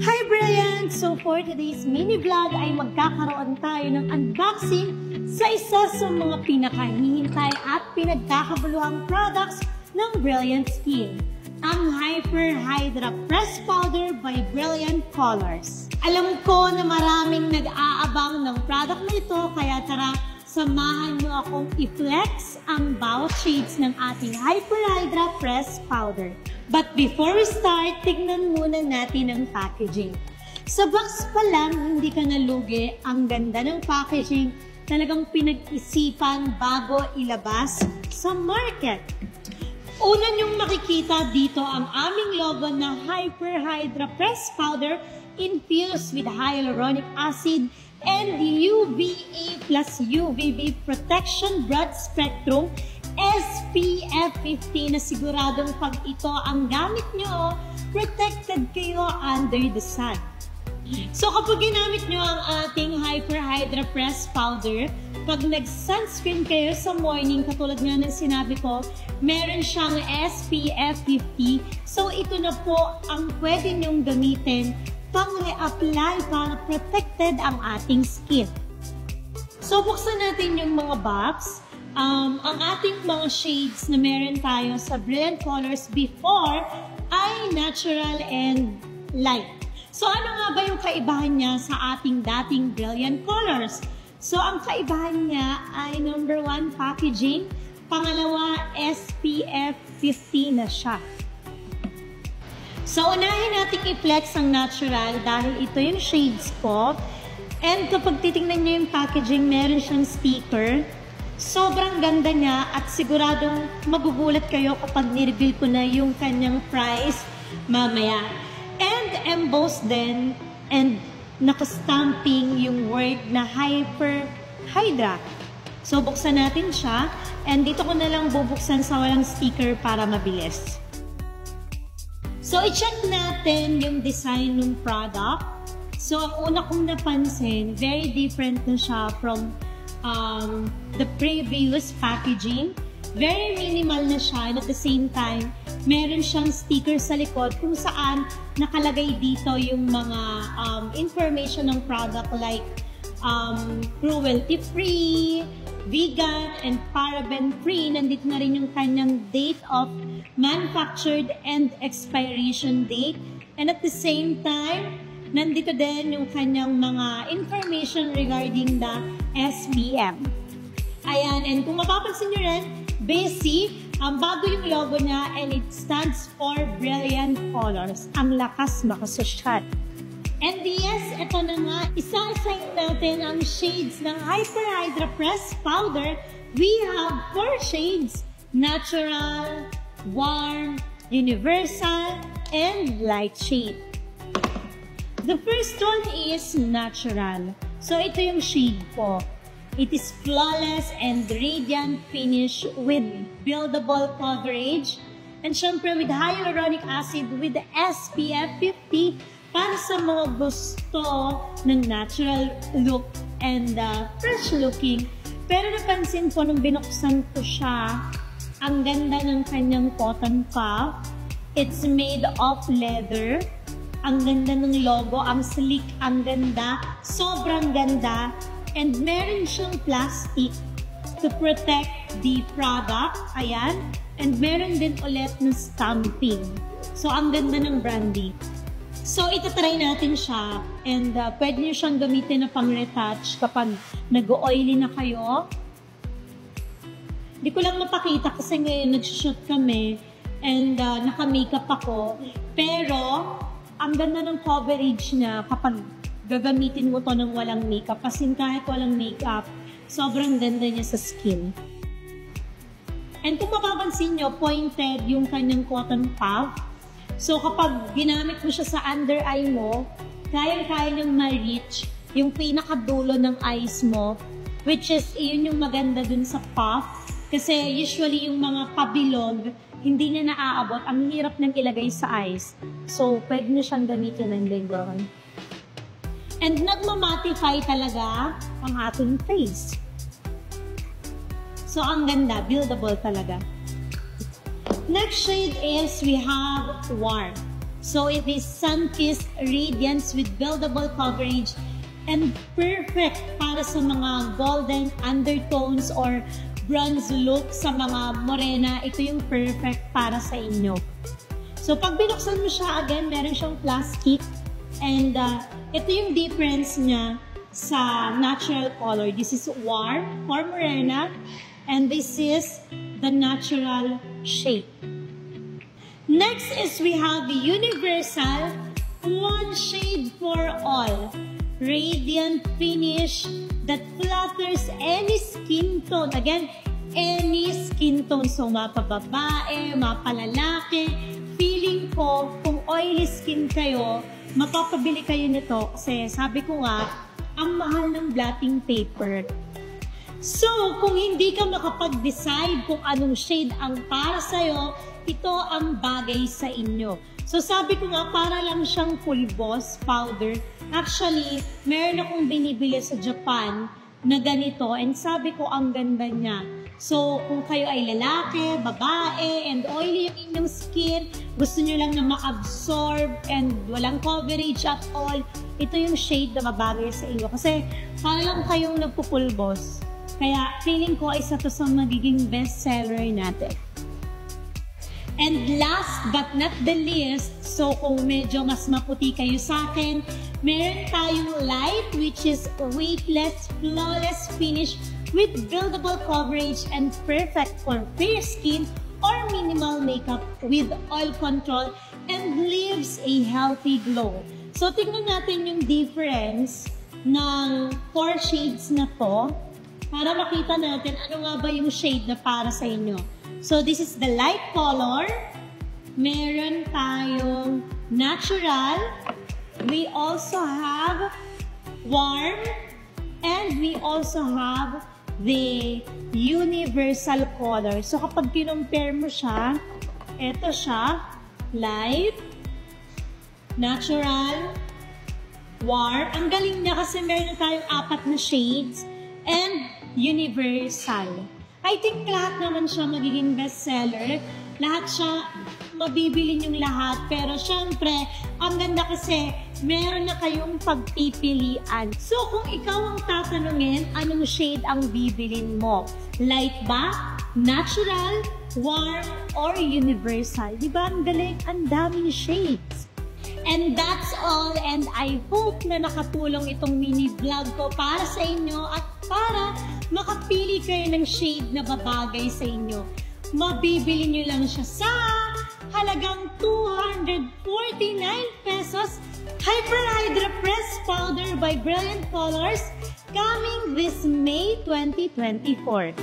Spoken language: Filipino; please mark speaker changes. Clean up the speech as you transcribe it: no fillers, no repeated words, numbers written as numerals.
Speaker 1: Hi Brilliant! So for today's mini vlog ay magkakaroon tayo ng unboxing sa isa sa mga pinakahihintay at pinagkakabuluhang products ng Brilliant Skin, ang Hyper Hydra Press Powder by Brilliant Colors. Alam ko na maraming nag-aabang ng product na ito, kaya tara, samahan nyo akong i-flex ang bawat shades ng ating Hyper Hydra Press Powder. But before we start, tignan muna natin ang packaging. Sa box pa lang, hindi ka nalugi. Ang ganda ng packaging, talagang pinag-isipan bago ilabas sa market. Una niyong makikita dito ang aming logo na Hyper Hydra Press Powder infused with hyaluronic acid and UVA plus UVB protection broad spectrum SPF 50 na siguradong pag ito ang gamit nyo, protected kayo under the sun. So kapag ginamit nyo ang ating Hyper Hydra Press Powder, pag nag-sunscreen kayo sa morning, katulad nga ng sinabi ko, meron siyang SPF 50. So ito na po ang pwede nyong gamitin pang re-apply para protected ang ating skin. So buksan natin yung mga box. Ang ating mga shades na meron tayo sa Brilliant Colors before ay natural and light. So ano nga ba yung kaibahan niya sa ating dating Brilliant Colors? So ang kaibahan niya ay number 1, packaging. Pangalawa, SPF 50 na siya. So unahin natin i-flex ang natural dahil ito yung shades ko. And kapag titingnan niyo yung packaging, meron siyang sticker. Sobrang ganda niya at siguradong magugulat kayo kapag ni-reveal ko na yung kanyang price mamaya. And embossed din and nakastamping yung word na Hyper Hydra. So buksan natin siya and dito ko na lang bubuksan sa walang sticker para mabilis. So i-check natin yung design ng product. So ang una kong napansin, very different na siya from the previous packaging. Very minimal na siya and at the same time, meron siyang sticker sa likod kung saan nakalagay dito yung mga information ng product like cruelty-free, vegan, and paraben-free. Nandito na rin yung kanyang date of manufactured and expiration date. And at the same time, nandito din yung kanyang mga information regarding the SPM. Ayan, and kung mapapansin nyo rin, basic, bago yung logo niya and it stands for Brilliant Colors. Ang lakas makasosyal. And yes, ito na nga, isa-assign natin ang shades ng Hyper Hydra Press Powder. We have 4 shades: natural, warm, universal, and light shade. The first one is natural. So ito yung shade ko. It is flawless and radiant finish with buildable coverage. And syempre with hyaluronic acid with the SPF 50 para sa mga gusto ng natural look and fresh looking. Pero napansin ko nung binuksan ko siya, ang ganda ng kanyang cotton cuff. It's made of leather. Ang ganda ng logo, ang sleek, ang ganda, sobrang ganda. And meron siyang plastic to protect the product. Ayan. And meron din ulit ng stamping. So, ang ganda ng branding. So, itatry natin siya. And pwede nyo siyang gamitin na pang-retouch kapag nag-oily na kayo. Hindi ko lang mapakita kasi ngayon nag-shoot kami. And naka-makeup ako. Pero, ang ganda ng coverage niya kapag gagamitin mo to ng walang makeup. Kasi kahit walang makeup, sobrang ganda niya sa skin. And kung mapapansin nyo, pointed yung kanyang cotton puff. So kapag ginamit mo siya sa under eye mo, kayang-kaya niyang ma-reach yung pinakadulo ng eyes mo. Which is, yun yung maganda dun sa puff. Kasi usually yung mga pabilog, hindi niya naaabot. Ang hirap nang ilagay sa eyes. So, pwede na siyang gamitin ng gano'n. And nagmamatify talaga ang ating face. So, ang ganda. Buildable talaga. Next shade is we have Warm. So it is Sun-Kissed Radiance with buildable coverage and perfect para sa mga golden undertones or bronze look sa mga morena. Ito yung perfect para sa inyo. So pag binuksan mo siya, again, meron siyang plastic. And ito yung difference niya sa natural color. This is Warm for morena. And this is the natural shade. Next is we have the Universal, one shade for all. Radiant finish that flatters any skin tone. Again, any skin tone. So, mapababae, mapalalaki. Feeling ko, kung oily skin kayo, mapapabili kayo nito. Kasi sabi ko nga, ang mahal ng blotting paper. So, kung hindi ka makapag-decide kung anong shade ang para sa'yo, ito ang bagay sa inyo. So, sabi ko nga, para lang siyang pulbos powder. Actually, meron akong binibili sa Japan na ganito and sabi ko, ang ganda niya. So, kung kayo ay lalaki, babae, and oily yung inyong skin, gusto nyo lang na ma-absorb and walang coverage at all, ito yung shade na mabagay sa inyo. Kasi, para lang kayong nagpupulbos. Kaya, feeling ko, isa to sa magiging bestseller natin. And last but not the least, so kung medyo mas maputi kayo sa akin, meron tayong light which is weightless, flawless finish with buildable coverage and perfect for fair skin or minimal makeup with oil control and leaves a healthy glow. So tingnan natin yung difference ng 4 shades na to para makita natin ano nga ba yung shade na para sa inyo. So, this is the light color. Meron tayong natural. We also have warm. And we also have the universal color. So, kapag kinumpare mo siya, ito siya, light, natural, warm. Ang galing niya kasi meron tayong 4 na shades and universal. I think lahat naman siya magiging bestseller. Lahat siya, mabibili niyong lahat. Pero syempre, ang ganda kasi, meron na kayong pagpipilian. So, kung ikaw ang tatanungin, anong shade ang bibilin mo? Light ba? Natural? Warm? Or universal? Diba ang galing? Ang daming shades. And that's all. And I hope na nakatulong itong mini vlog ko para sa inyo at para makapili kayo ng shade na babagay sa inyo. Mabibili nyo lang siya sa halagang 249 pesos. Hyper Hydra Press Powder by Brilliant Colors coming this May 2024.